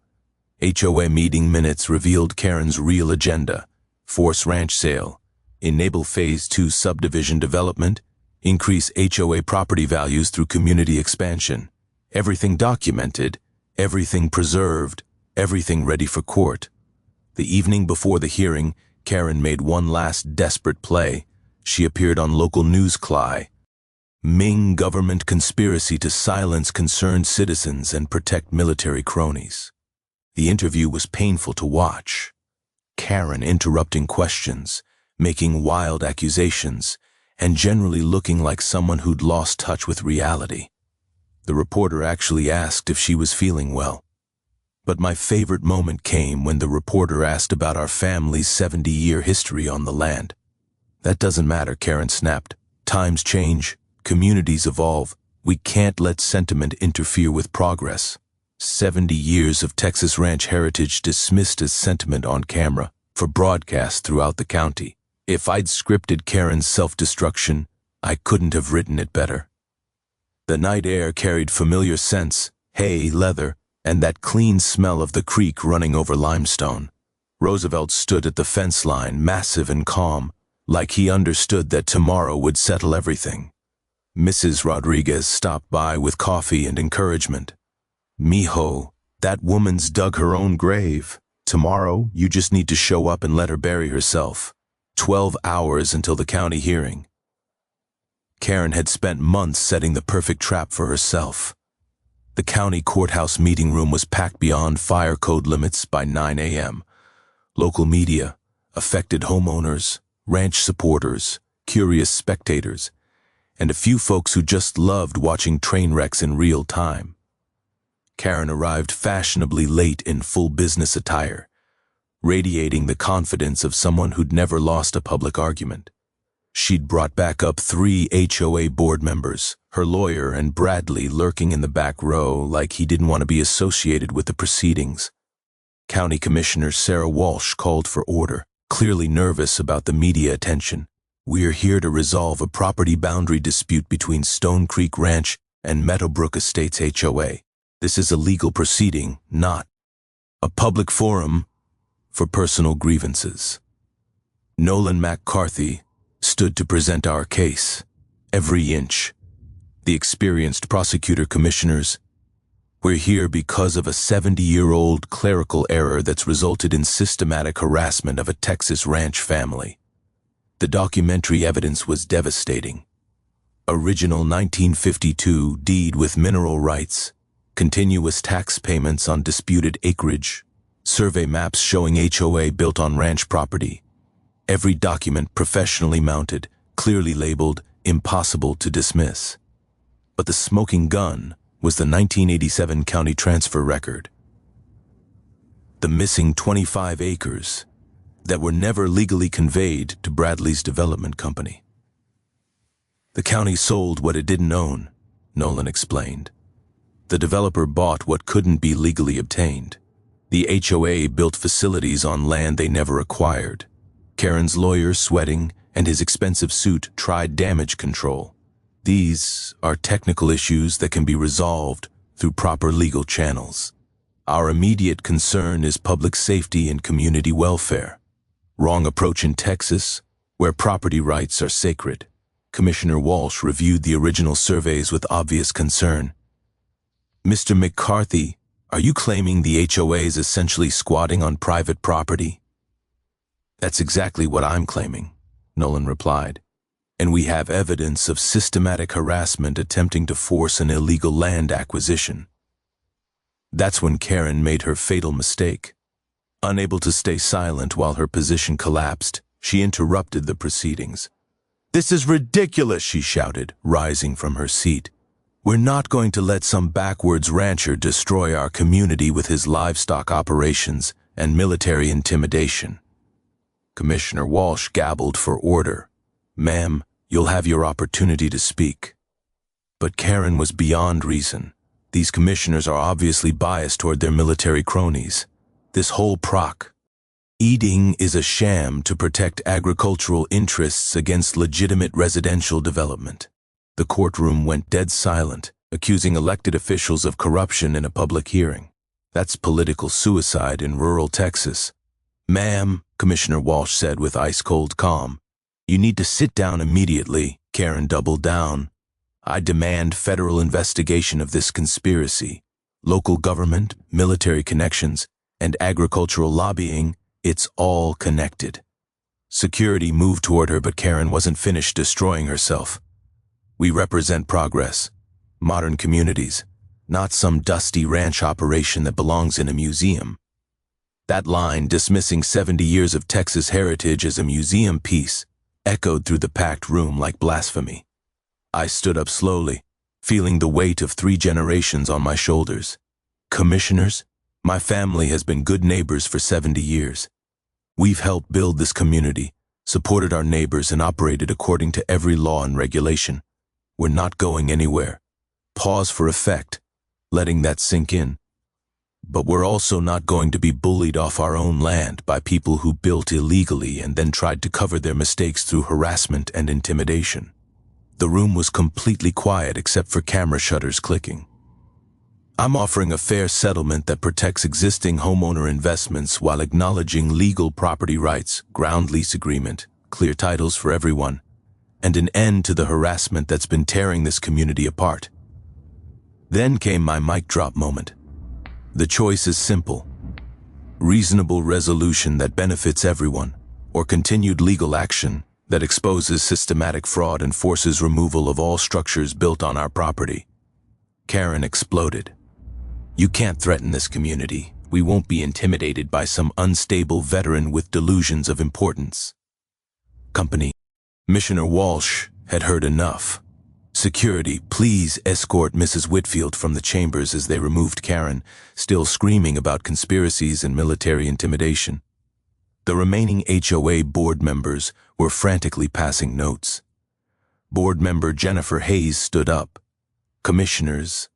HOA meeting minutes revealed Karen's real agenda: force ranch sale, enable Phase 2 subdivision development, increase HOA property values through community expansion. Everything documented, everything preserved, everything ready for court. The evening before the hearing, Karen made one last desperate play. She appeared on local news Cly. Ming government conspiracy to silence concerned citizens and protect military cronies. The interview was painful to watch. Karen interrupting questions, making wild accusations, and generally looking like someone who'd lost touch with reality. The reporter actually asked if she was feeling well. But my favorite moment came when the reporter asked about our family's 70-year history on the land. That doesn't matter, Karen snapped. Times change, communities evolve. We can't let sentiment interfere with progress. 70 years of Texas ranch heritage dismissed as sentiment on camera for broadcast throughout the county. If I'd scripted Karen's self-destruction, I couldn't have written it better. The night air carried familiar scents, hay, leather, and that clean smell of the creek running over limestone. Roosevelt stood at the fence line, massive and calm, like he understood that tomorrow would settle everything. Mrs. Rodriguez stopped by with coffee and encouragement. "Mijo, that woman's dug her own grave. Tomorrow, you just need to show up and let her bury herself. 12 hours until the county hearing." Karen had spent months setting the perfect trap for herself. The county courthouse meeting room was packed beyond fire code limits by 9 a.m. Local media, affected homeowners, ranch supporters, curious spectators, and a few folks who just loved watching train wrecks in real time. Karen arrived fashionably late in full business attire, radiating the confidence of someone who'd never lost a public argument. She'd brought back up 3 HOA board members, her lawyer and Bradley lurking in the back row like he didn't want to be associated with the proceedings. County Commissioner Sarah Walsh called for order, clearly nervous about the media attention. "We're here to resolve a property boundary dispute between Stone Creek Ranch and Meadowbrook Estates HOA. This is a legal proceeding, not a public forum for personal grievances." Nolan McCarthy stood to present our case, every inch. The experienced prosecutor commissioners, "We're here because of a 70-year-old clerical error that's resulted in systematic harassment of a Texas ranch family." The documentary evidence was devastating. Original 1952 deed with mineral rights, continuous tax payments on disputed acreage, survey maps showing HOA built on ranch property. Every document professionally mounted, clearly labeled, impossible to dismiss. But the smoking gun was the 1987 county transfer record. The missing 25 acres that were never legally conveyed to Bradley's development company. "The county sold what it didn't own," Nolan explained. "The developer bought what couldn't be legally obtained. The HOA built facilities on land they never acquired. Karen's lawyer, sweating, and his expensive suit tried damage control. These are technical issues that can be resolved through proper legal channels. Our immediate concern is public safety and community welfare. Wrong approach in Texas, where property rights are sacred." Commissioner Walsh reviewed the original surveys with obvious concern. "Mr. McCarthy, are you claiming the HOA is essentially squatting on private property?" "That's exactly what I'm claiming," Nolan replied. "And we have evidence of systematic harassment attempting to force an illegal land acquisition." That's when Karen made her fatal mistake. Unable to stay silent while her position collapsed, she interrupted the proceedings. "This is ridiculous," she shouted, rising from her seat. "We're not going to let some backwards rancher destroy our community with his livestock operations and military intimidation." Commissioner Walsh gabbled for order. "Ma'am, you'll have your opportunity to speak." But Karen was beyond reason. These commissioners are obviously biased toward their military cronies. This whole eating is a sham to protect agricultural interests against legitimate residential development. The courtroom went dead silent, accusing elected officials of corruption in a public hearing. That's political suicide in rural Texas. "Ma'am," Commissioner Walsh said with ice-cold calm, "you need to sit down immediately." Karen doubled down. "I demand federal investigation of this conspiracy. Local government, military connections, and agricultural lobbying, it's all connected." Security moved toward her, but Karen wasn't finished destroying herself. We represent progress, modern communities, not some dusty ranch operation that belongs in a museum. That line, dismissing 70 years of Texas heritage as a museum piece, echoed through the packed room like blasphemy. I stood up slowly, feeling the weight of 3 generations on my shoulders. Commissioners, my family has been good neighbors for 70 years. We've helped build this community, supported our neighbors, and operated according to every law and regulation. We're not going anywhere. Pause for effect, letting that sink in. But we're also not going to be bullied off our own land by people who built illegally and then tried to cover their mistakes through harassment and intimidation. The room was completely quiet except for camera shutters clicking. I'm offering a fair settlement that protects existing homeowner investments while acknowledging legal property rights, ground lease agreement, clear titles for everyone, and an end to the harassment that's been tearing this community apart. Then came my mic drop moment. The choice is simple: reasonable resolution that benefits everyone, or continued legal action that exposes systematic fraud and forces removal of all structures built on our property. Karen exploded. You can't threaten this community. We won't be intimidated by some unstable veteran with delusions of importance. Company. Commissioner Walsh had heard enough. Security, please escort Mrs. Whitfield from the chambers as they removed Karen, still screaming about conspiracies and military intimidation. The remaining HOA board members were frantically passing notes. Board member Jennifer Hayes stood up. Commissioners,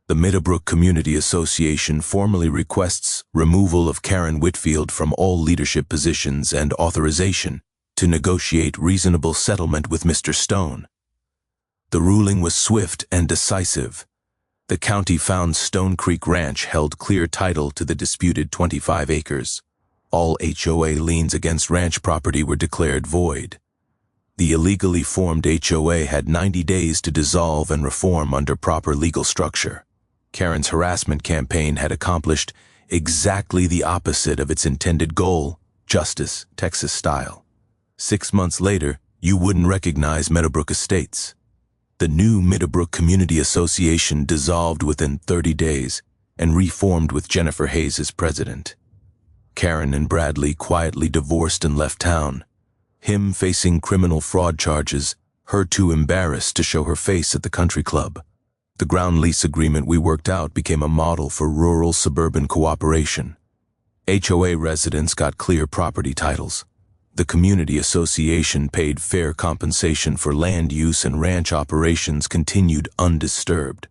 the Meadowbrook Community Association formally requests removal of Karen Whitfield from all leadership positions and authorization to negotiate reasonable settlement with Mr. Stone. The ruling was swift and decisive. The county found Stone Creek Ranch held clear title to the disputed 25 acres. All HOA liens against ranch property were declared void. The illegally formed HOA had 90 days to dissolve and reform under proper legal structure. Karen's harassment campaign had accomplished exactly the opposite of its intended goal: justice, Texas style. 6 months later, you wouldn't recognize Meadowbrook Estates. The new Meadowbrook Community Association dissolved within 30 days and reformed with Jennifer Hayes as president. Karen and Bradley quietly divorced and left town, him facing criminal fraud charges, her too embarrassed to show her face at the country club. The ground lease agreement we worked out became a model for rural-suburban cooperation. HOA residents got clear property titles. The community association paid fair compensation for land use, and ranch operations continued undisturbed.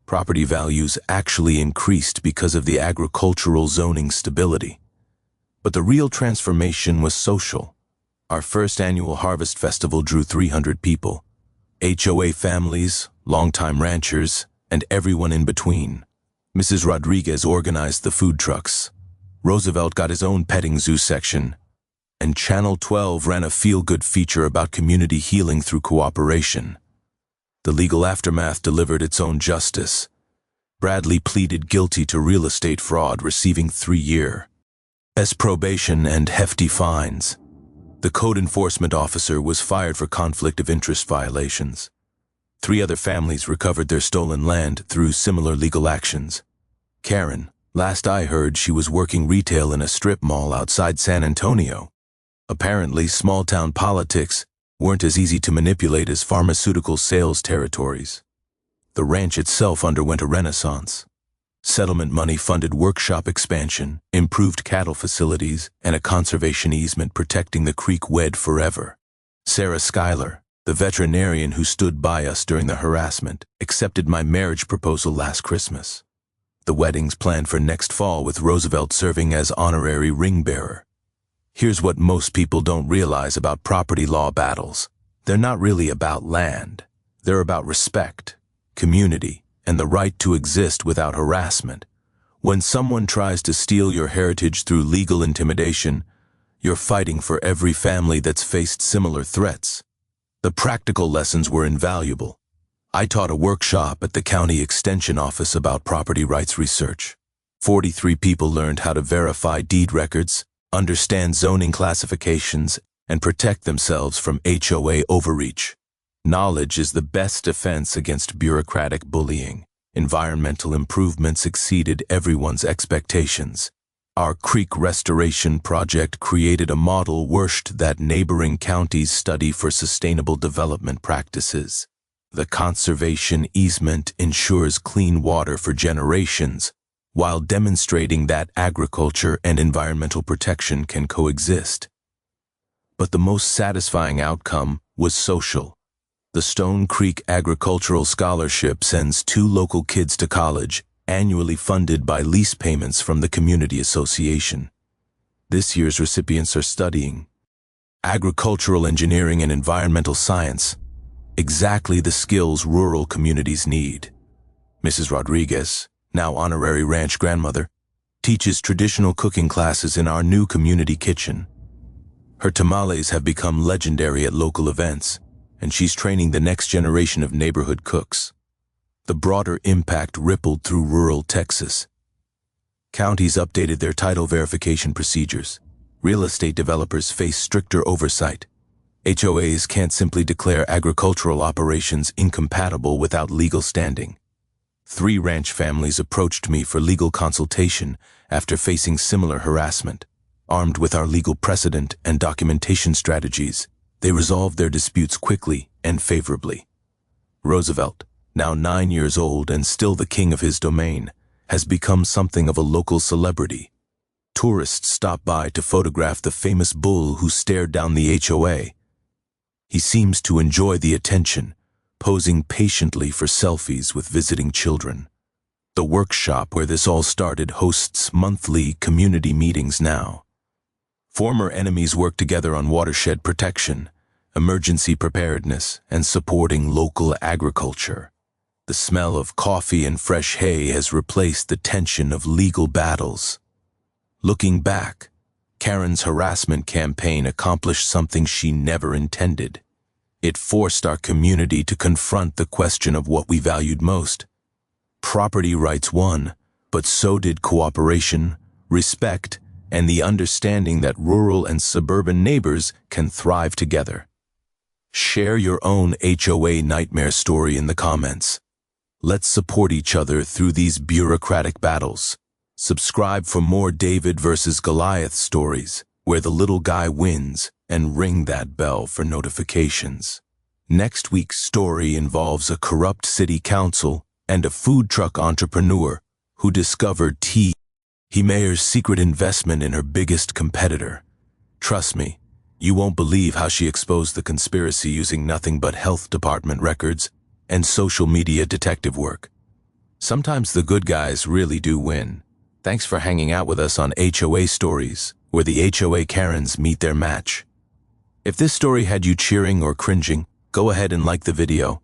Property values actually increased because of the agricultural zoning stability. But the real transformation was social. Our first annual Harvest Festival drew 300 people. HOA families, longtime ranchers, and everyone in between. Mrs. Rodriguez organized the food trucks. Roosevelt got his own petting zoo section. And Channel 12 ran a feel-good feature about community healing through cooperation. The legal aftermath delivered its own justice. Bradley pleaded guilty to real estate fraud, receiving 3 years probation and hefty fines. The code enforcement officer was fired for conflict of interest violations. 3 other families recovered their stolen land through similar legal actions. Karen, last I heard, she was working retail in a strip mall outside San Antonio. Apparently, small-town politics weren't as easy to manipulate as pharmaceutical sales territories. The ranch itself underwent a renaissance. Settlement money funded workshop expansion, improved cattle facilities, and a conservation easement protecting the creek wed forever. Sarah Schuyler, the veterinarian who stood by us during the harassment, accepted my marriage proposal last Christmas. The wedding's planned for next fall, with Roosevelt serving as honorary ring bearer. Here's what most people don't realize about property law battles. They're not really about land. They're about respect, community, and the right to exist without harassment. When someone tries to steal your heritage through legal intimidation, you're fighting for every family that's faced similar threats. The practical lessons were invaluable. I taught a workshop at the county extension office about property rights research. 43 people learned how to verify deed records, understand zoning classifications, and protect themselves from HOA overreach. Knowledge is the best defense against bureaucratic bullying. Environmental improvements exceeded everyone's expectations. Our creek restoration project created a model worst that neighboring counties study for sustainable development practices. The conservation easement ensures clean water for generations, while demonstrating that agriculture and environmental protection can coexist. But the most satisfying outcome was social. The Stone Creek Agricultural Scholarship sends 2 local kids to college, annually funded by lease payments from the Community Association. This year's recipients are studying agricultural engineering and environmental science, exactly the skills rural communities need. Mrs. Rodriguez, now honorary ranch grandmother, teaches traditional cooking classes in our new community kitchen. Her tamales have become legendary at local events, and she's training the next generation of neighborhood cooks. The broader impact rippled through rural Texas. Counties updated their title verification procedures. Real estate developers face stricter oversight. HOAs can't simply declare agricultural operations incompatible without legal standing. 3 ranch families approached me for legal consultation after facing similar harassment. Armed with our legal precedent and documentation strategies, they resolved their disputes quickly and favorably. Roosevelt, now 9 years old and still the king of his domain, has become something of a local celebrity. Tourists stop by to photograph the famous bull who stared down the HOA. He seems to enjoy the attention, posing patiently for selfies with visiting children. The workshop where this all started hosts monthly community meetings now. Former enemies work together on watershed protection, emergency preparedness, and supporting local agriculture. The smell of coffee and fresh hay has replaced the tension of legal battles. Looking back, Karen's harassment campaign accomplished something she never intended. It forced our community to confront the question of what we valued most. Property rights won, but so did cooperation, respect, and the understanding that rural and suburban neighbors can thrive together. Share your own HOA nightmare story in the comments. Let's support each other through these bureaucratic battles. Subscribe for more David versus Goliath stories, where the little guy wins, and ring that bell for notifications. Next week's story involves a corrupt city council and a food truck entrepreneur who discovered He Mayer's secret investment in her biggest competitor. Trust me, you won't believe how she exposed the conspiracy using nothing but health department records and social media detective work. Sometimes the good guys really do win. Thanks for hanging out with us on HOA Stories, where the HOA Karens meet their match. If this story had you cheering or cringing, go ahead and like the video